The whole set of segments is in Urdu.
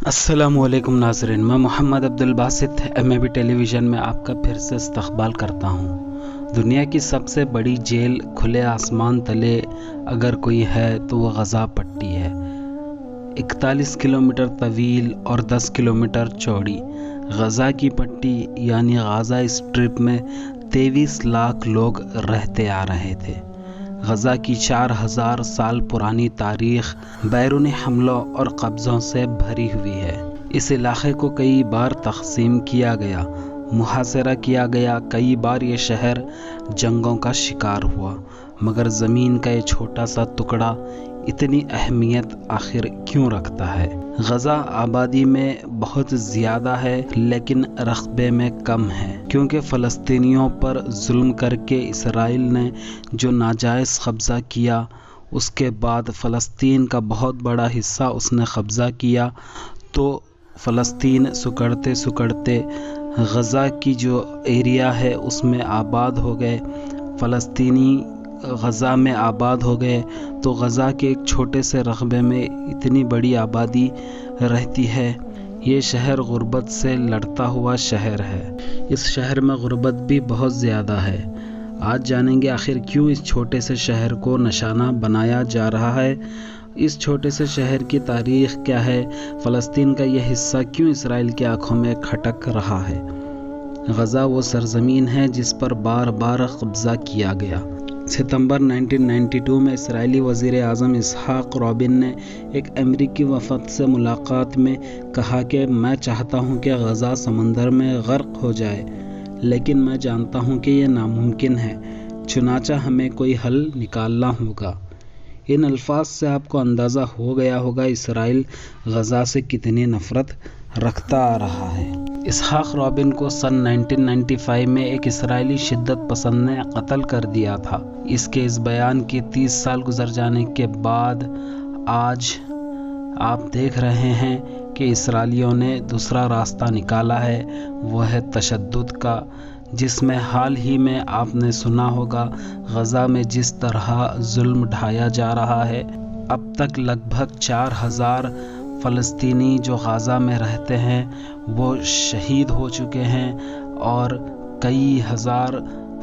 السلام علیکم ناظرین، میں محمد عبدالباسط MAB ٹیلی ویژن میں آپ کا پھر سے استقبال کرتا ہوں۔ دنیا کی سب سے بڑی جیل کھلے آسمان تلے اگر کوئی ہے تو وہ غزہ پٹی ہے۔ 41 کلومیٹر طویل اور 10 کلومیٹر چوڑی غزہ کی پٹی یعنی غازہ اسٹرپ میں 23 لاکھ لوگ رہتے آ رہے تھے۔ غزہ کی 4000 سال پرانی تاریخ بیرونی حملوں اور قبضوں سے بھری ہوئی ہے۔ اس علاقے کو کئی بار تقسیم کیا گیا، محاصرہ کیا گیا، کئی بار یہ شہر جنگوں کا شکار ہوا، مگر زمین کا یہ چھوٹا سا ٹکڑا اتنی اہمیت آخر کیوں رکھتا ہے؟ غزہ آبادی میں بہت زیادہ ہے لیکن رقبے میں کم ہے، کیونکہ فلسطینیوں پر ظلم کر کے اسرائیل نے جو ناجائز قبضہ کیا، اس کے بعد فلسطین کا بہت بڑا حصہ اس نے قبضہ کیا، تو فلسطین سکڑتے سکڑتے غزہ کی جو ایریا ہے اس میں آباد ہو گئے، فلسطینی غزہ میں آباد ہو گئے، تو غزہ کے ایک چھوٹے سے رقبے میں اتنی بڑی آبادی رہتی ہے۔ یہ شہر غربت سے لڑتا ہوا شہر ہے۔ اس شہر میں غربت بھی بہت زیادہ ہے۔ آج جانیں گے آخر کیوں اس چھوٹے سے شہر کو نشانہ بنایا جا رہا ہے، اس چھوٹے سے شہر کی تاریخ کیا ہے، فلسطین کا یہ حصہ کیوں اسرائیل کی آنکھوں میں کھٹک رہا ہے۔ غزہ وہ سرزمین ہے جس پر بار بار قبضہ کیا گیا۔ ستمبر 1992 میں اسرائیلی وزیر اعظم اسحاق رابن نے ایک امریکی وفد سے ملاقات میں کہا کہ میں چاہتا ہوں کہ غزہ سمندر میں غرق ہو جائے، لیکن میں جانتا ہوں کہ یہ ناممکن ہے، چنانچہ ہمیں کوئی حل نکالنا ہوگا۔ ان الفاظ سے آپ کو اندازہ ہو گیا ہوگا اسرائیل غزہ سے کتنی نفرت رکھتا آ رہا ہے۔ اسحاق رابن کو سن 1995 میں ایک اسرائیلی شدت پسند نے قتل کر دیا تھا۔ اس کے اس بیان کی 30 سال گزر جانے کے بعد آج آپ دیکھ رہے ہیں کہ اسرائیلیوں نے دوسرا راستہ نکالا ہے، وہ ہے تشدد کا، جس میں حال ہی میں آپ نے سنا ہوگا غزہ میں جس طرح ظلم ڈھایا جا رہا ہے۔ اب تک لگ بھگ 4000 فلسطینی جو غزہ میں رہتے ہیں وہ شہید ہو چکے ہیں، اور کئی ہزار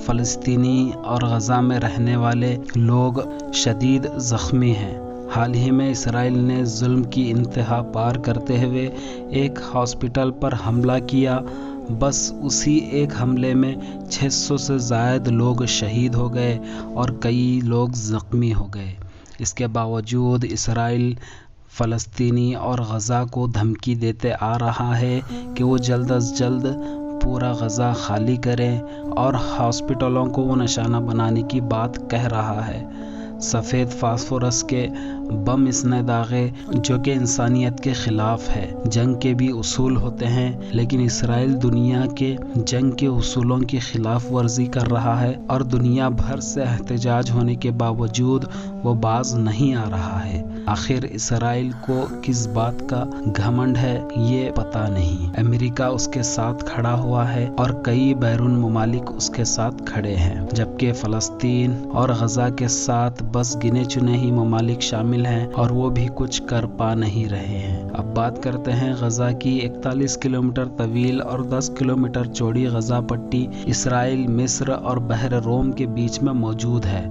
فلسطینی اور غزہ میں رہنے والے لوگ شدید زخمی ہیں۔ حال ہی میں اسرائیل نے ظلم کی انتہا پار کرتے ہوئے ایک ہاسپٹل پر حملہ کیا، بس اسی ایک حملے میں 600 سے زائد لوگ شہید ہو گئے اور کئی لوگ زخمی ہو گئے۔ اس کے باوجود اسرائیل فلسطینی اور غزہ کو دھمکی دیتے آ رہا ہے کہ وہ جلد از جلد پورا غزہ خالی کریں، اور ہاسپٹلوں کو وہ نشانہ بنانے کی بات کہہ رہا ہے۔ سفید فاسفورس کے بم اس نے داغے جو کہ انسانیت کے خلاف ہے۔ جنگ کے بھی اصول ہوتے ہیں، لیکن اسرائیل دنیا کے جنگ کے اصولوں کی خلاف ورزی کر رہا ہے، اور دنیا بھر سے احتجاج ہونے کے باوجود وہ باز نہیں آ رہا ہے۔ آخر اسرائیل کو کس بات کا گھمنڈ ہے یہ پتہ نہیں۔ امریکہ اس کے ساتھ کھڑا ہوا ہے اور کئی بیرون ممالک اس کے ساتھ کھڑے ہیں، جبکہ فلسطین اور غزہ کے ساتھ بس گنے چنے ہی ممالک شامل ہیں، اور وہ بھی کچھ کر پا نہیں رہے ہیں۔ اب بات کرتے ہیں غزہ کی۔ 41 کلومیٹر طویل اور 10 کلومیٹر چوڑی غزہ پٹی اسرائیل، مصر اور بحر روم کے بیچ میں موجود ہے،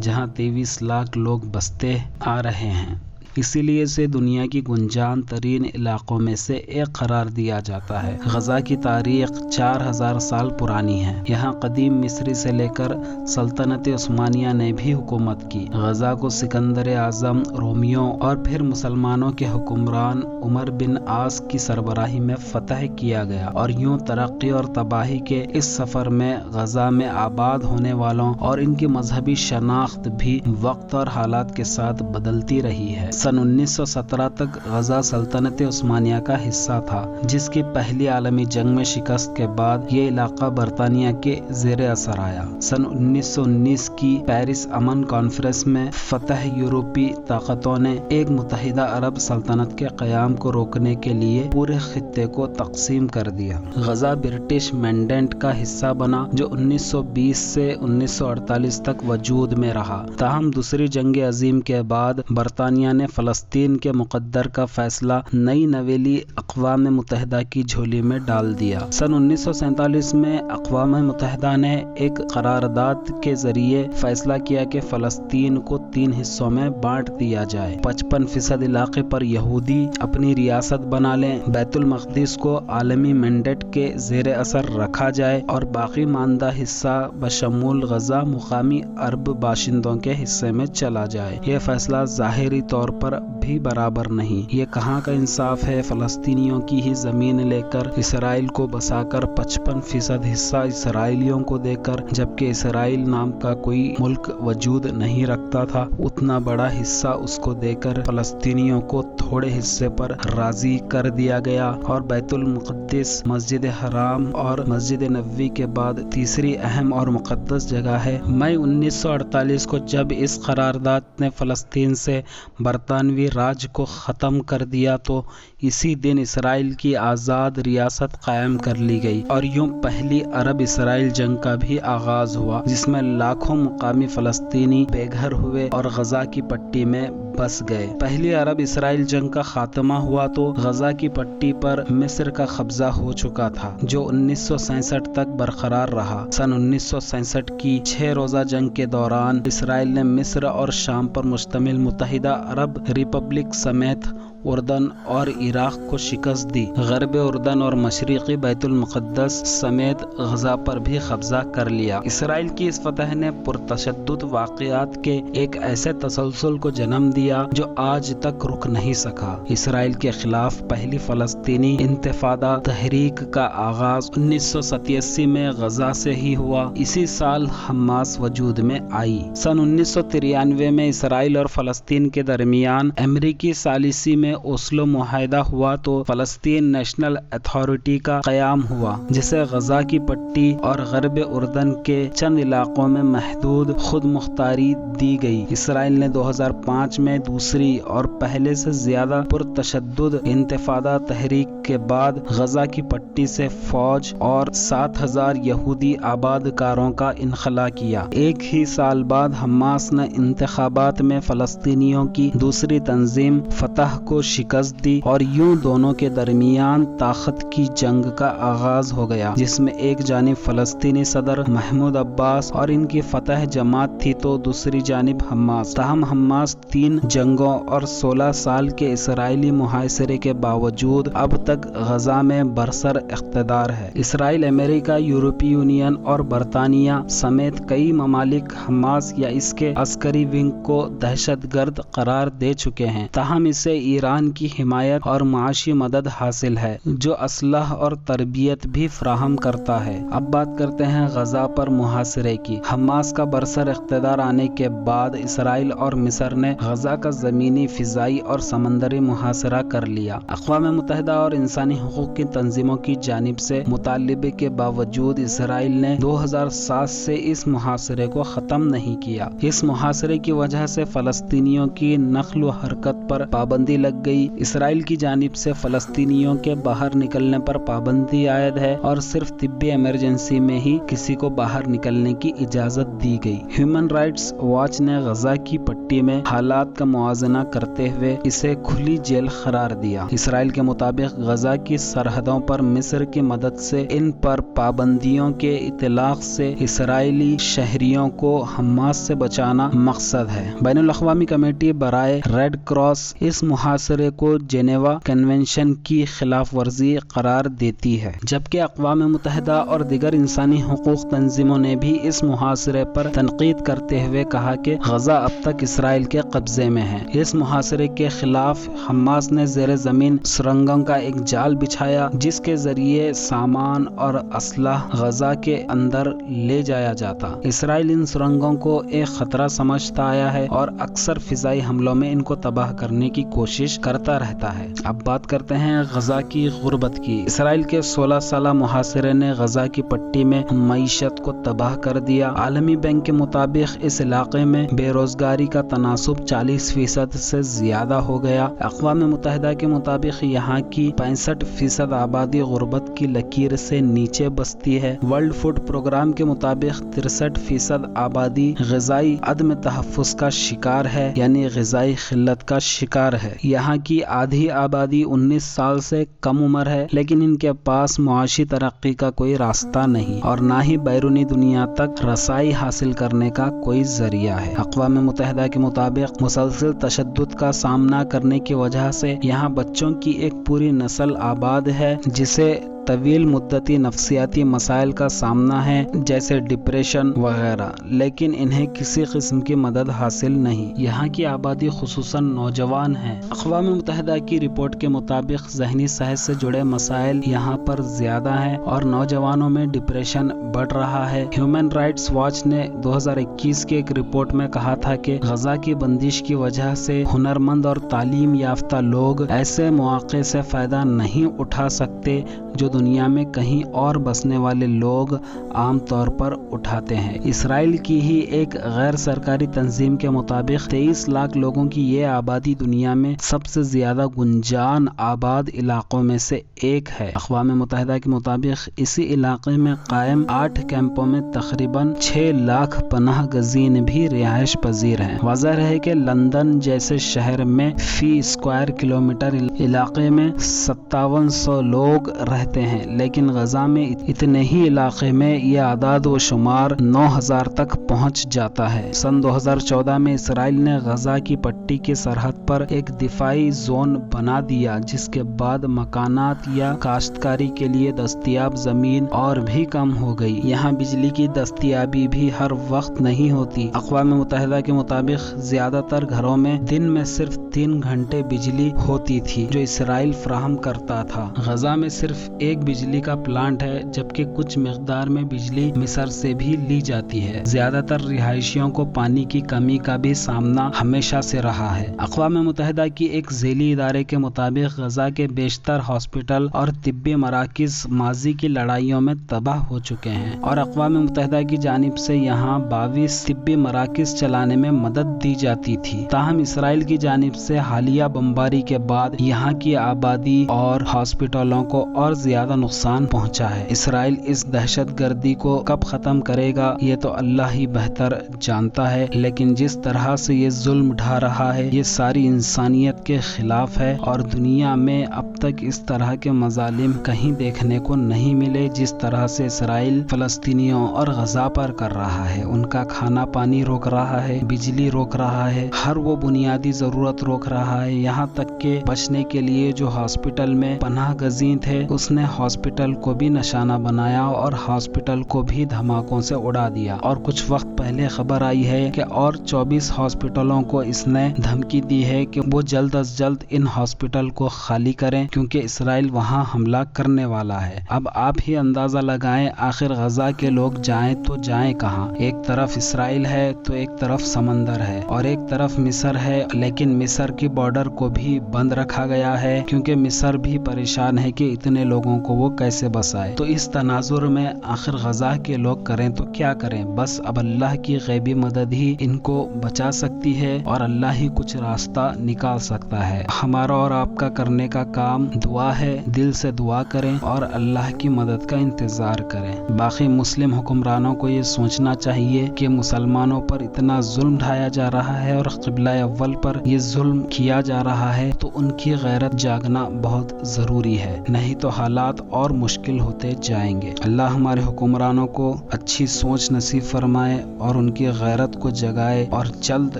جہاں 23 لاکھ لوگ بستے آ رہے ہیں۔ اسی لیے اسے دنیا کی گنجان ترین علاقوں میں سے ایک قرار دیا جاتا ہے۔ غزہ کی تاریخ 4000 سال پرانی ہے۔ یہاں قدیم مصری سے لے کر سلطنت عثمانیہ نے بھی حکومت کی۔ غزہ کو سکندر اعظم، رومیوں اور پھر مسلمانوں کے حکمران عمر بن عاص کی سربراہی میں فتح کیا گیا، اور یوں ترقی اور تباہی کے اس سفر میں غزہ میں آباد ہونے والوں اور ان کی مذہبی شناخت بھی وقت اور حالات کے ساتھ بدلتی رہی ہے۔ سن 1917 تک غزہ سلطنت عثمانیہ کا حصہ تھا، جس کی پہلی عالمی جنگ میں شکست کے بعد یہ علاقہ برطانیہ کے زیر اثر آیا۔ سن 1919 کی پیرس امن کانفرنس میں فتح یورپی طاقتوں نے ایک متحدہ عرب سلطنت کے قیام کو روکنے کے لیے پورے خطے کو تقسیم کر دیا۔ غزہ برٹش مینڈیٹ کا حصہ بنا، جو 1920 سے 1948 تک وجود میں رہا۔ تاہم دوسری جنگ عظیم کے بعد برطانیہ نے فلسطین کے مقدر کا فیصلہ نئی نویلی اقوام متحدہ کی جھولی میں ڈال دیا۔ سن 1947 میں اقوام متحدہ نے ایک قرارداد کے ذریعے فیصلہ کیا کہ فلسطین کو 3 حصوں میں بانٹ دیا جائے۔ 55% علاقے پر یہودی اپنی ریاست بنا لیں، بیت المقدس کو عالمی مینڈیٹ کے زیر اثر رکھا جائے اور باقی ماندہ حصہ بشمول غزہ مقامی عرب باشندوں کے حصے میں چلا جائے۔ یہ فیصلہ ظاہری طور پر بھی برابر نہیں۔ یہ کہاں کا انصاف ہے؟ فلسطینیوں کی ہی زمین لے کر اسرائیل کو بسا کر 55% حصہ اسرائیلیوں کو دے کر، جبکہ اسرائیل نام کا کوئی ملک وجود نہیں رکھتا تھا، اتنا بڑا حصہ اس کو دے کر فلسطینیوں کو تھوڑے حصے پر راضی کر دیا گیا، اور بیت المقدس مسجد حرام اور مسجد نبوی کے بعد تیسری اہم اور مقدس جگہ ہے۔ مئی 1948 کو جب اس قرارداد نے فلسطین سے برطانوی راج کو ختم کر دیا تو اسی دن اسرائیل کی آزاد ریاست قائم کر لی گئی، اور یوں پہلی عرب اسرائیل جنگ کا بھی آغاز ہوا، جس میں لاکھوں مقامی فلسطینی بے گھر ہوئے اور غزہ کی پٹی میں بس گئے۔ پہلی عرب اسرائیل جنگ کا خاتمہ ہوا تو غزہ کی پٹی پر مصر کا قبضہ ہو چکا تھا، جو 1967 تک برقرار رہا۔ سن 1967 کی 6 روزہ جنگ کے دوران اسرائیل نے مصر اور شام پر مشتمل متحدہ عرب ریپبلک سمیت اردن اور عراق کو شکست دی، غرب اردن اور مشرقی بیت المقدس سمیت غزہ پر بھی قبضہ کر لیا۔ اسرائیل کی اس فتح نے پرتشدد واقعات کے ایک ایسے تسلسل کو جنم دیا جو آج تک رک نہیں سکا۔ اسرائیل کے خلاف پہلی فلسطینی انتفاضہ تحریک کا آغاز 1987 میں غزہ سے ہی ہوا۔ اسی سال حماس وجود میں آئی۔ سن 1993 میں اسرائیل اور فلسطین کے درمیان امریکی ثالثی میں اوسلو معاہدہ ہوا تو فلسطین نیشنل اتھارٹی کا قیام ہوا، جسے غزہ کی پٹی اور غرب اردن کے چند علاقوں میں محدود خود مختاری دی گئی۔ اسرائیل نے 2005 میں دوسری اور پہلے سے زیادہ پرتشدد انتفاضہ تحریک کے بعد غزہ کی پٹی سے فوج اور 7,000 یہودی آباد کاروں کا انخلا کیا۔ ایک ہی سال بعد حماس نے انتخابات میں فلسطینیوں کی دوسری تنظیم فتح کو شکست دی، اور یوں دونوں کے درمیان طاقت کی جنگ کا آغاز ہو گیا، جس میں ایک جانب فلسطینی صدر محمود عباس اور ان کی فتح جماعت تھی تو دوسری جانب حماس۔ تاہم حماس 3 جنگوں اور 16 سال کے اسرائیلی محاصرے کے باوجود اب تک غزہ میں برسر اقتدار ہے۔ اسرائیل، امریکہ، یورپی یونین اور برطانیہ سمیت کئی ممالک حماس یا اس کے عسکری ونگ کو دہشت گرد قرار دے چکے ہیں، تاہم اسے ایران کی حمایت اور معاشی مدد حاصل ہے، جو اسلحہ اور تربیت بھی فراہم کرتا ہے۔ اب بات کرتے ہیں غزہ پر محاصرے کی۔ حماس کا برسر اقتدار آنے کے بعد اسرائیل اور مصر نے غزہ کا زمینی، فضائی اور سمندری محاصرہ کر لیا۔ اقوام متحدہ اور انسانی حقوق کی تنظیموں کی جانب سے مطالبے کے باوجود اسرائیل نے 2007 سے اس محاصرے کو ختم نہیں کیا۔ اس محاصرے کی وجہ سے فلسطینیوں کی نقل و حرکت پر پابندی لگ گئی۔ اسرائیل کی جانب سے فلسطینیوں کے باہر نکلنے پر پابندی عائد ہے اور صرف طبی ایمرجنسی میں ہی کسی کو باہر نکلنے کی اجازت دی گئی۔ ہیومن رائٹس واچ نے غزہ کی پٹی میں حالات کا موازنہ کرتے ہوئے اسے کھلی جیل قرار دیا۔ اسرائیل کے مطابق غزہ کی سرحدوں پر مصر کی مدد سے ان پر پابندیوں کے اطلاق سے اسرائیلی شہریوں کو حماس سے بچانا مقصد ہے۔ بین الاقوامی کمیٹی برائے ریڈ کراس اس محاصرے کو جنیوا کنونشن کی خلاف ورزی قرار دیتی ہے، جبکہ اقوام متحدہ اور دیگر انسانی حقوق تنظیموں نے بھی اس محاصرے پر تنقید کرتے ہوئے کہا کہ غزہ اب تک اسرائیل کے قبضے میں ہے۔ اس محاصرے کے خلاف حماس نے زیر زمین سرنگوں کا ایک جال بچھایا، جس کے ذریعے سامان اور اسلحہ غزہ کے اندر لے جایا جاتا۔ اسرائیل ان سرنگوں کو ایک خطرہ سمجھتا آیا ہے اور اکثر فضائی حملوں میں ان کو تباہ کرنے کی کوشش کوشش کرتا رہتا ہے۔ اب بات کرتے ہیں غزہ کی غربت کی۔ اسرائیل کے 16 سالہ محاصرے نے غزہ کی پٹی میں معیشت کو تباہ کر دیا۔ عالمی بینک کے مطابق اس علاقے میں بے روزگاری کا تناسب 40% سے زیادہ ہو گیا۔ اقوام متحدہ کے مطابق یہاں کی 65% آبادی غربت کی لکیر سے نیچے بستی ہے۔ ورلڈ فوڈ پروگرام کے مطابق 63% آبادی غذائی عدم تحفظ کا شکار ہے، یعنی غذائی قلت کا شکار ہے۔ یہاں کی آدھی آبادی 19 سال سے کم عمر ہے، لیکن ان کے پاس معاشی ترقی کا کوئی راستہ نہیں اور نہ ہی بیرونی دنیا تک رسائی حاصل کرنے کا کوئی ذریعہ ہے۔ اقوام متحدہ کے مطابق مسلسل تشدد کا سامنا کرنے کی وجہ سے یہاں بچوں کی ایک پوری نسل آباد ہے جسے طویل مدتی نفسیاتی مسائل کا سامنا ہے، جیسے ڈپریشن وغیرہ، لیکن انہیں کسی قسم کی مدد حاصل نہیں۔ یہاں کی آبادی خصوصاً نوجوان ہیں۔ اقوام متحدہ کی رپورٹ کے مطابق ذہنی صحت سے جڑے مسائل یہاں پر زیادہ ہیں اور نوجوانوں میں ڈپریشن بڑھ رہا ہے۔ ہیومن رائٹس واچ نے 2021 کی ایک رپورٹ میں کہا تھا کہ غزہ کی بندش کی وجہ سے ہنرمند اور تعلیم یافتہ لوگ ایسے مواقع سے فائدہ نہیں اٹھا سکتے جو دنیا میں کہیں اور بسنے والے لوگ عام طور پر اٹھاتے ہیں۔ اسرائیل کی ہی ایک غیر سرکاری تنظیم کے مطابق 23 لاکھ لوگوں کی یہ آبادی دنیا میں سب سے زیادہ گنجان آباد علاقوں میں سے ایک ہے۔ اقوام متحدہ کے مطابق اسی علاقے میں قائم 8 کیمپوں میں تقریباً 6 لاکھ پناہ گزین بھی رہائش پذیر ہیں۔ واضح ہے کہ لندن جیسے شہر میں فی اسکوائر کلومیٹر علاقے میں 5700 لوگ رہتے ہیں، لیکن غزہ میں اتنے ہی علاقے میں یہ اعداد و شمار 9000 تک پہنچ جاتا ہے۔ سن 2014 میں اسرائیل نے غزہ کی پٹی کی سرحد پر ایک دفاعی زون بنا دیا، جس کے بعد مکانات یا کاشتکاری کے لیے دستیاب زمین اور بھی کم ہو گئی۔ یہاں بجلی کی دستیابی بھی ہر وقت نہیں ہوتی۔ اقوام متحدہ کے مطابق زیادہ تر گھروں میں دن میں صرف 3 گھنٹے بجلی ہوتی تھی جو اسرائیل فراہم کرتا تھا۔ غزہ میں صرف ایک بجلی کا پلانٹ ہے، جبکہ کچھ مقدار میں بجلی مصر سے بھی لی جاتی ہے۔ زیادہ تر رہائشیوں کو پانی کی کمی کا بھی سامنا ہمیشہ سے رہا ہے۔ اقوام متحدہ کی ایک ذیلی ادارے کے مطابق غزہ کے بیشتر ہاسپٹل اور طبی مراکز ماضی کی لڑائیوں میں تباہ ہو چکے ہیں اور اقوام متحدہ کی جانب سے یہاں 22 طبی مراکز چلانے میں مدد دی جاتی تھی۔ تاہم اسرائیل کی جانب سے حالیہ بمباری کے بعد یہاں کی آبادی اور ہاسپٹلوں کو اور زیادہ نقصان پہنچا ہے۔ اسرائیل اس دہشت گردی کو کب ختم کرے گا یہ تو اللہ ہی بہتر جانتا ہے، لیکن جس طرح سے یہ ظلم ڈھا رہا ہے یہ ساری انسانیت کے خلاف ہے اور دنیا میں اب تک اس طرح کے مظالم کہیں دیکھنے کو نہیں ملے جس طرح سے اسرائیل فلسطینیوں اور غزہ پر کر رہا ہے۔ ان کا کھانا پانی روک رہا ہے، بجلی روک رہا ہے، ہر وہ بنیادی ضرورت روک رہا ہے، یہاں تک کہ بچنے کے لیے جو ہاسپٹل میں پناہ گزین تھے اس نے ہاسپٹل کو بھی نشانہ بنایا اور ہاسپٹل کو بھی دھماکوں سے اڑا دیا۔ اور کچھ وقت پہلے خبر آئی ہے کہ اور 24 ہاسپٹلوں کو اس نے دھمکی دی ہے کہ وہ جلد از جلد ان ہاسپٹل کو خالی کریں کیونکہ اسرائیل وہاں حملہ کرنے والا ہے۔ اب آپ ہی اندازہ لگائیں آخر غزہ کے لوگ جائیں تو جائیں کہاں؟ ایک طرف اسرائیل ہے تو ایک طرف سمندر ہے اور ایک طرف مصر ہے، لیکن مصر کی بارڈر کو بھی بند رکھا گیا ہے کیونکہ مصر بھی پریشان ہے کہ اتنے لوگوں کو وہ کیسے بسائے۔ تو اس تناظر میں آخر غزہ کے لوگ کریں تو کیا کریں؟ بس اب اللہ کی غیبی مدد ہی ان کو بچا سکتی ہے اور اللہ ہی کچھ راستہ نکال سکتا ہے۔ ہمارا اور آپ کا کرنے کا کام دعا ہے، دل سے دعا کریں اور اللہ کی مدد کا انتظار کریں۔ باقی مسلم حکمرانوں کو یہ سوچنا چاہیے کہ مسلمانوں پر اتنا ظلم ڈھایا جا رہا ہے اور قبلہ اول پر یہ ظلم کیا جا رہا ہے تو ان کی غیرت جاگنا بہت ضروری ہے، نہیں تو حالات اور مشکل ہوتے جائیں گے۔ اللہ ہمارے حکمرانوں کو اچھی سوچ نصیب فرمائے اور ان کی غیرت کو جگائے اور جلد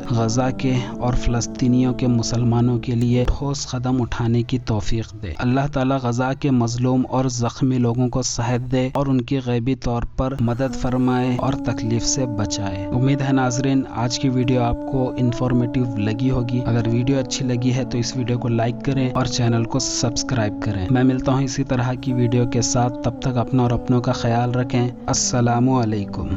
غزہ کے اور فلسطینیوں کے مسلمانوں کے لیے ٹھوس قدم اٹھانے کی توفیق دے۔ اللہ تعالیٰ غزہ کے مظلوم اور زخمی لوگوں کو صحت دے اور ان کی غیبی طور پر مدد فرمائے اور تکلیف سے بچائے۔ امید ہے ناظرین آج کی ویڈیو آپ کو انفارمیٹیو لگی ہوگی۔ اگر ویڈیو اچھی لگی ہے تو اس ویڈیو کو لائک کریں اور چینل کو سبسکرائب کریں۔ میں ملتا ہوں اسی طرح کی ویڈیو کے ساتھ، تب تک اپنا اور اپنوں کا خیال رکھیں۔ السلام علیکم۔